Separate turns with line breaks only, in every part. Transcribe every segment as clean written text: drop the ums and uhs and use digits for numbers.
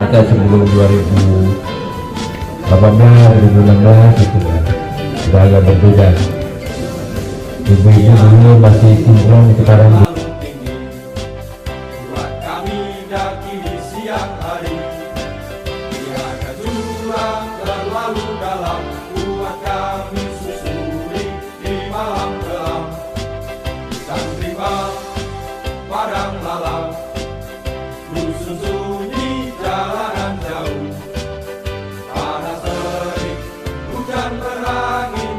kita sebelum 2018 2016 gitu kan sudah agak berbeda. Ibu-ibu dulu masih sinkron, sekarang
kami daki siang hari, tiada jurang terlalu dalam, buat kami susuri di malam gelap. Dan rimbang padang malam, dusun sunyi jalanan jauh, panas terik hujan berangin,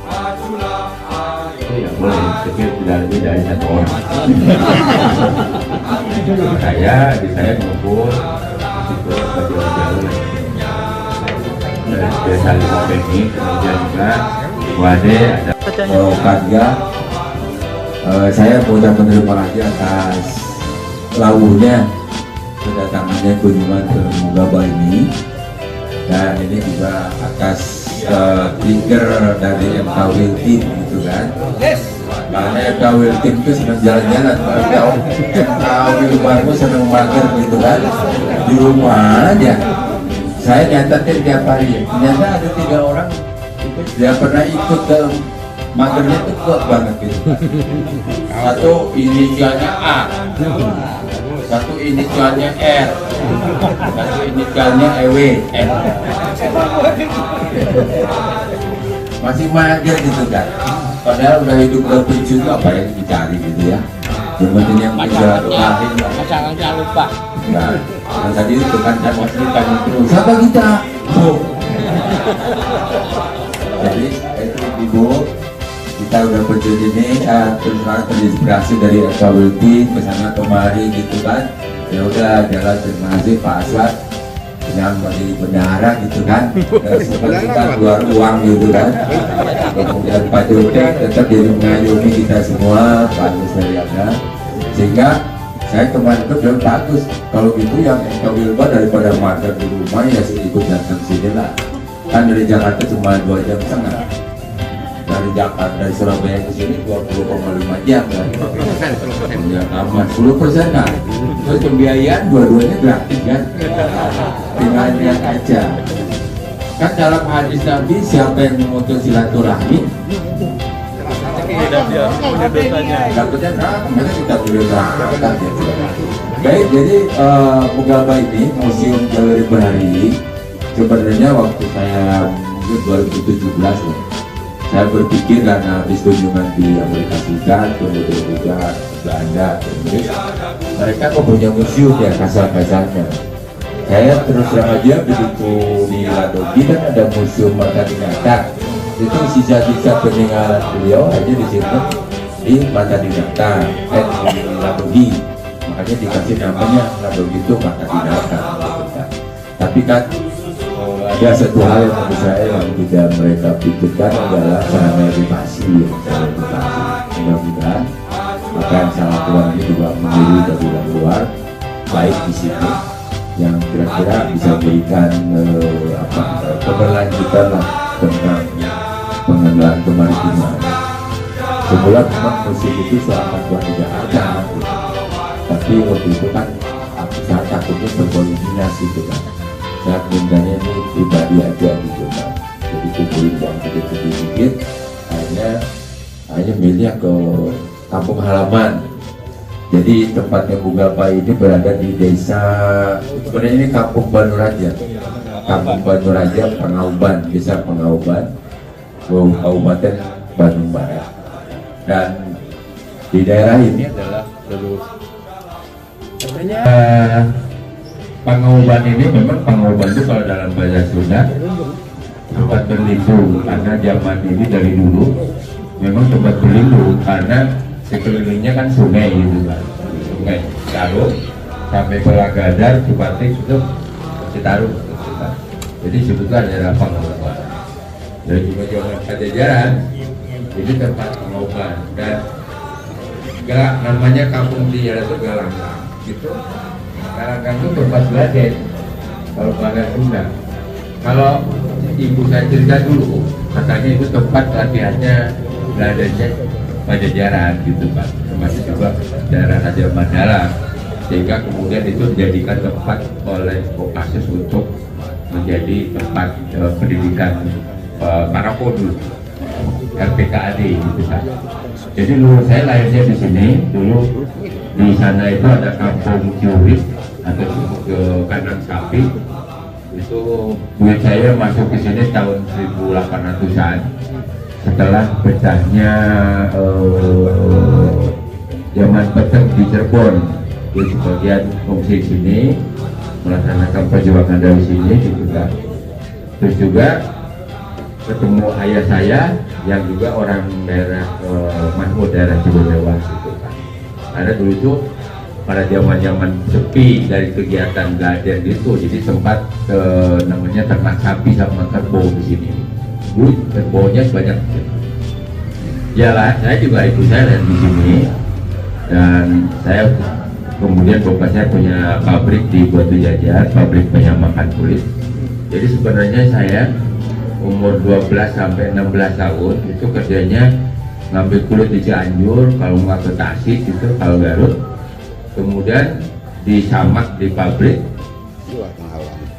majulah ayo.
Yang boleh sekir tidak lebih dari 1 orang. saya ngumpul itu jauh-jauh dari desa Lima-Beni, kemudian juga Wade ada Karya. Saya mengucapkan terima kasih atas launya kedatangannya kunjungan ke Mugaba ini, dan ini juga atas trigger dari MK Will Team gitu kan. Karena MK Will Team itu senang jalan-jalan, MK Will Barmu senang mager gitu kan, di rumah aja. Saya nyatetin tiap hari, ternyata ada 3 orang dia pernah ikut dalam magernya itu kuat banget gitu. Satu inisialnya A, satu inisialnya R, satu inisialnya EW, N. Masih mager gitu kan. Padahal udah hidup berpensiun apa yang dicari gitu ya. Yang penting yang udah lahir.
Pasangannya lupa.
Nah, yang tadi itu kan tanya terus, siapa kita? Bu. Jadi itu ibu, kita udah pensiun ini terus terinspirasi dari FKWT kesana kemari gitu kan. Ya udah jalan, terima kasih Pak Aswad yang menjadi bendahara gitu kan. Sempat kita keluar uang gitu kan. Kemudian Pak Jotek tetap jadi mengayomi kita semua, Pak Nusariana, sehingga saya kemarin itu bilang bagus kalau gitu yang MK Wilba daripada mager di rumah ya ikut datang sini lah. Kan dari Jakarta cuma 2,5 jam, dari Jakarta dari Surabaya ke sini 20,5 jam kan. Ya aman 10% kan. Terus pembiayaan dua-duanya gratis kan. Tinggal lihat aja. Kan dalam hadis Nabi siapa yang memutus silaturahmi dapatnya mereka kita boleh berangkat ya. Baik, jadi Mugaba ini Museum Galeri Bahari sebenarnya waktu saya mungkin 2017 ya, saya berpikir karena habis kunjungan di Amerika Serikat, kemudian juga Belanda, Inggris, mereka punya museum ya kasar-kasarnya. Saya terus terang aja begitu di Ladogi kan ada museum Mata Dinata, itu sisa-sisa peninggalan beliau aja disimpan di Mata Dinata, di Ladogi, makanya dikasih namanya Ladogi itu Mata Dinata. Tapi kan ada satu hal yang menurut saya yang tidak mereka pikirkan adalah sarana edukasi. Mudah-mudahan maka yang salah kurang ini juga menjadi dari luar baik di sini yang kira-kira bisa berikan keberlanjutan lah tentang pengelolaan kemaritiman. Semula memang musim itu seakan buat di Jakarta, tapi waktu itu kan saya takutnya berkoordinasi gitu kan. Saya mintanya ini pribadi aja gitu kan. Jadi kumpulin uang sedikit-sedikit, hanya milih ke kampung halaman. Jadi tempatnya Mugaba ini berada di desa, sebenarnya ini Kampung Banuraja, Kampung Banuraja Pangauban, desa Pangauban, Kabupaten Bandung Barat. Dan di daerah ini adalah terus Pangauban ini memang Pangauban itu kalau dalam bahasa Sunda tempat berlindung, karena zaman ini dari dulu memang tempat berlindung karena sekelilingnya kan sungai gitu kan, sungai Citarum sampai Pelagadar, Cipatik itu Citarum. Jadi sebetulnya daerah Pangauban. Dan juga zaman Pajajaran ini tempat Pangauban dan enggak namanya kampung di daerah Tegalanggang gitu. Tegalanggang itu tempat belajar kalau bahasa Sunda. Kalau ibu saya cerita dulu, katanya itu tempat latihannya belajarnya Pajajaran gitu Pak, termasuk juga daerah Raja Mandala. sehingga kemudian itu dijadikan tempat oleh Kopassus untuk menjadi tempat pendidikan para kodus LPKAD gitu kan. Jadi dulu saya lahirnya di sini, dulu di sana itu ada kampung Ciurip atau ke kandang sapi. Itu buat saya masuk ke sini tahun 1800-an setelah pecahnya zaman peteng di Cirebon. Di sebagian fungsi sini melaksanakan perjuangan dari sini gitu kan. Terus juga ketemu ayah saya yang juga orang daerah Mahmud, daerah Cibodewas gitu kan. Ada dulu itu pada zaman sepi dari kegiatan gaden gitu, jadi sempat namanya ternak sapi sama kerbau di sini. Dulu kerbaunya banyak. Jalan saya juga ikut saya di sini, dan saya kemudian bapak saya punya pabrik di Batu Jajar, pabrik penyamakan kulit. Jadi sebenarnya saya umur 12 sampai 16 tahun itu kerjanya ngambil kulit di Cianjur, kalau nggak ke Tasik gitu, kalau Garut. Kemudian disamak di pabrik.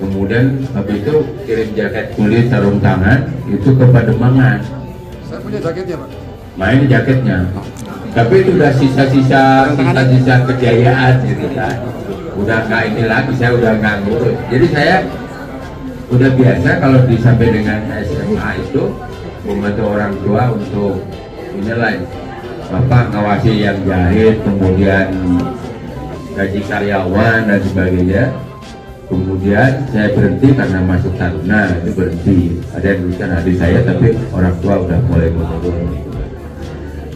Kemudian habis itu kirim jaket kulit, sarung tangan itu ke Pademangan.
Saya punya jaketnya, Pak.
Main jaketnya. Tapi itu udah sisa kejayaan gitu kan. Udah nggak ini lagi, saya udah nggak ngurus. Jadi saya udah biasa kalau disampai dengan SMA itu membantu orang tua untuk menilai ngawasi yang jahit, kemudian gaji karyawan dan sebagainya. Kemudian saya berhenti karena masuk Taruna, itu berhenti. Ada yang tuliskan adik saya, tapi orang tua udah mulai menurun.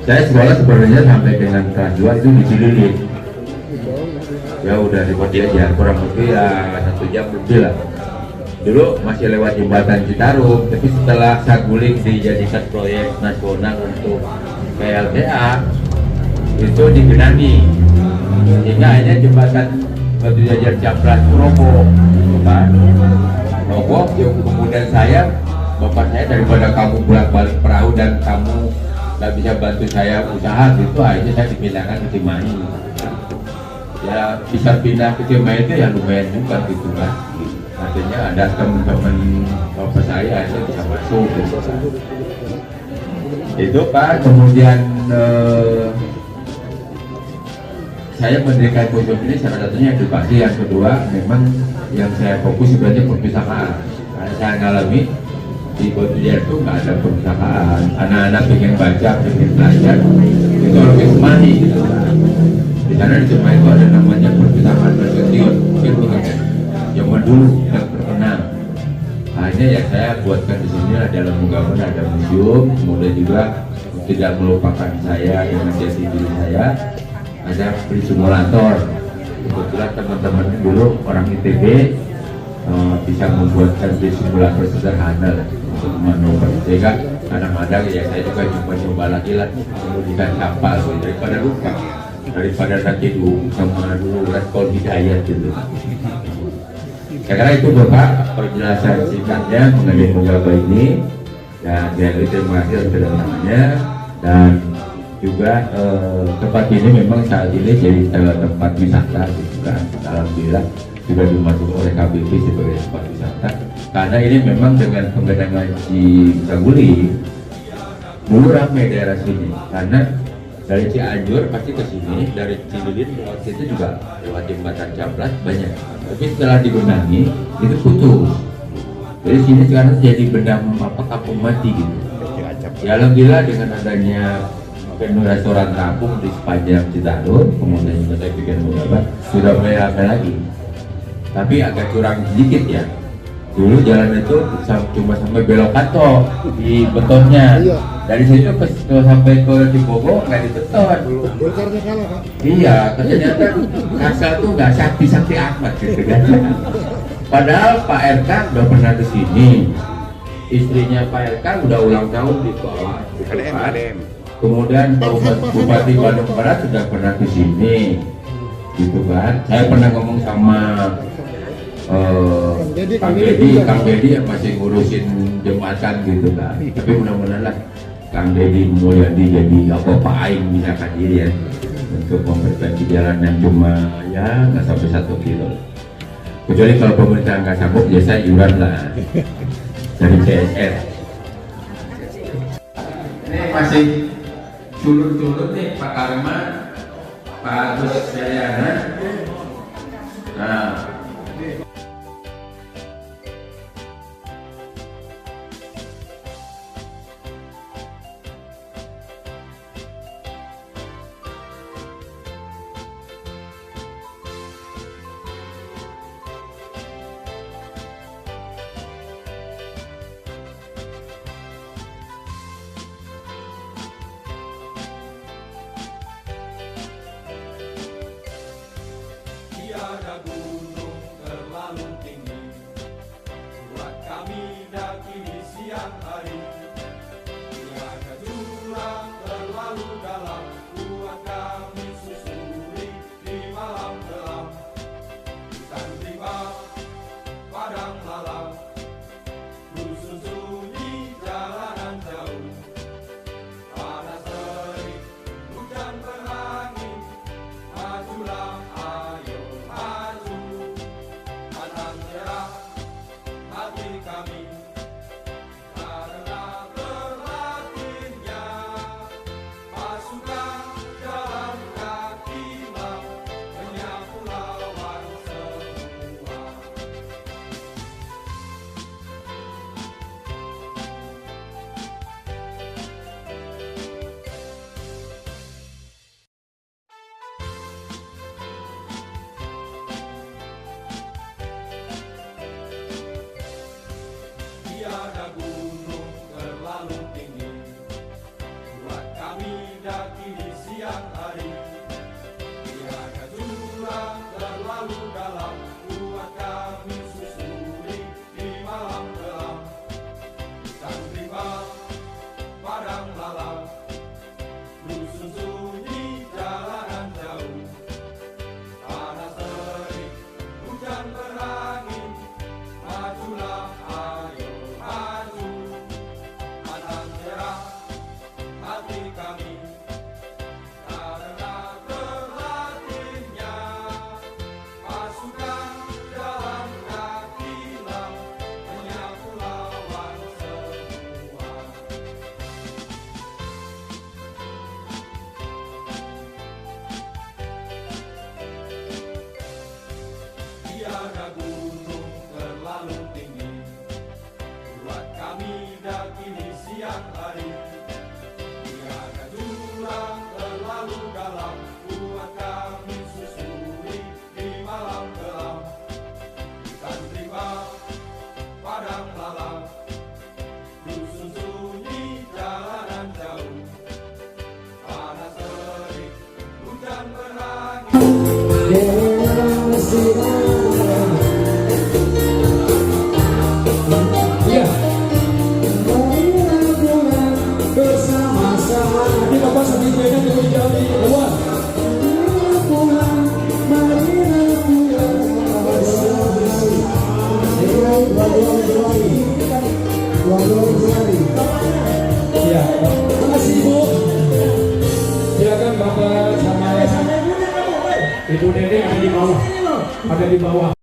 Saya sekolah sebenarnya sampai dengan kelas 2 itu di Cililin. Ya udah di Batu Jajar, kurang lebih ya 1 jam lebih lah. Dulu masih lewat jembatan Citarum, tapi setelah Saguling dijadikan proyek nasional untuk PLTA, itu digenangi. Sehingga akhirnya jembatan Batu Jajar Caplas roboh, gitu kan? Roboh, kemudian bapak saya daripada kamu bolak-balik perahu dan kamu nggak bisa bantu saya usaha gitu, akhirnya saya dipindahkan ke Cimahi. Ya bisa pindah ke Cimahi itu ya lumayan juga gitu kan. Artinya ada teman-teman bapak saya itu bisa masuk gitu. Itu Pak, kemudian saya mendirikan pojok ini salah satunya edukasi, yang kedua memang yang saya fokus sebenarnya perpustakaan. Karena saya ngalami di Batu Jajar itu nggak ada perpustakaan. Anak-anak pengen baca, pengen belajar, itu harus ke Cimahi gitu kan. Di sana di Cimahi itu ada namanya perpustakaan Nasution, itu kan zaman dulu yang terkenal. Akhirnya ya saya buatkan di sini dalam menggambar ada museum, kemudian juga tidak melupakan saya dengan jati diri saya. Ada beli simulator. Kebetulan teman-teman dulu orang ITB bisa membuatkan beli simulator sederhana lah untuk manuver. Sehingga kadang-kadang ya saya juga coba lagi lah mengujikan kapal daripada lupa, daripada nanti dulu sama dulu Raskol Hidayat gitu. Karena itu Bapak penjelasan singkatnya mengenai menggambar ini, dan terima kasih sudah namanya. Dan juga tempat ini memang saat ini jadi tempat wisata gitu kan. Alhamdulillah sudah dimasuk oleh KBP sebagai tempat wisata, karena ini memang dengan pengenangan di Saguling dulu ramai daerah sini, karena dari Cianjur pasti ke sini, dari Cililin waktu itu juga lewat jembatan Caplas banyak, tapi setelah dibenahi itu putus. Jadi sini sekarang jadi benda kampung mati gitu. Ya alhamdulillah dengan adanya penuh restoran kampung di sepanjang Citarum, kemudian juga saya bikin menggambar, sudah mulai ramai lagi. Tapi agak kurang sedikit ya. Dulu jalan itu cuma sampai belok kantor di betonnya. Dari situ sampai ke Cibogo nggak dibeton.
Golkarnya kalah, Pak.
Iya, ternyata Kasal tuh nggak sakti amat gitu kan. Padahal Pak RK udah pernah ke sini. Istrinya Pak RK udah ulang tahun di bawah. Kemudian Bupati Bandung Barat sudah pernah ke sini, gitu kan. Saya pernah ngomong sama Kang Dedi yang masih ngurusin jembatan gitu kan. Tapi mudah-mudahan lah Kang Dedi Mulyadi jadi apa Pak Aing misalkan diri ya. untuk memperbaiki jalan yang cuma ya nggak sampai 1 kilo. Kecuali kalau pemerintah nggak sanggup, biasa iuran lah dari CSR. Ini masih culur-culur nih Pak Karma, Pak Agus Jayana. Nah,
tiada gunung terlalu tinggi buat kami daki di siang hari. Tiada jurang terlalu dalam buat kami susuri di malam gelap. Hutan rimba, padang lalang, rusun sunyi jalanan jauh. Panas terik, hujan berangin, majulah ayo maju. Matang cerah hati kami karena terlatihnya pasukan jalan kaki menyapu lawan semua. Tiada gunung terlalu tinggi buat kami daki di siang hari. Tiada jurang terlalu dalam buat kami susuri di malam gelap. Hutan rimba, padang lalang, rusun sunyi jalanan jauh. Panas terik, hujan berangin, majulah ayo maju. Matang cerah hati kami karena terlatihnya pasukan jalan kaki menyapu lawan semua. Tiada gunung terlalu tinggi buat kami daki di siang hari. Tiada jurang terlalu dalam buat kami susuri di malam gelap. Hutan rimba, padang lalang, rusun sunyi jalanan jauh. Panas terik, hujan berangin.
Iya. Bersama-sama di Bapak Sandi Medan di Jambi. Luar. Iya. Terima kasih Ibu. Silakan Bapak sama Ibu Neneng ada di bawah. Ada di bawah.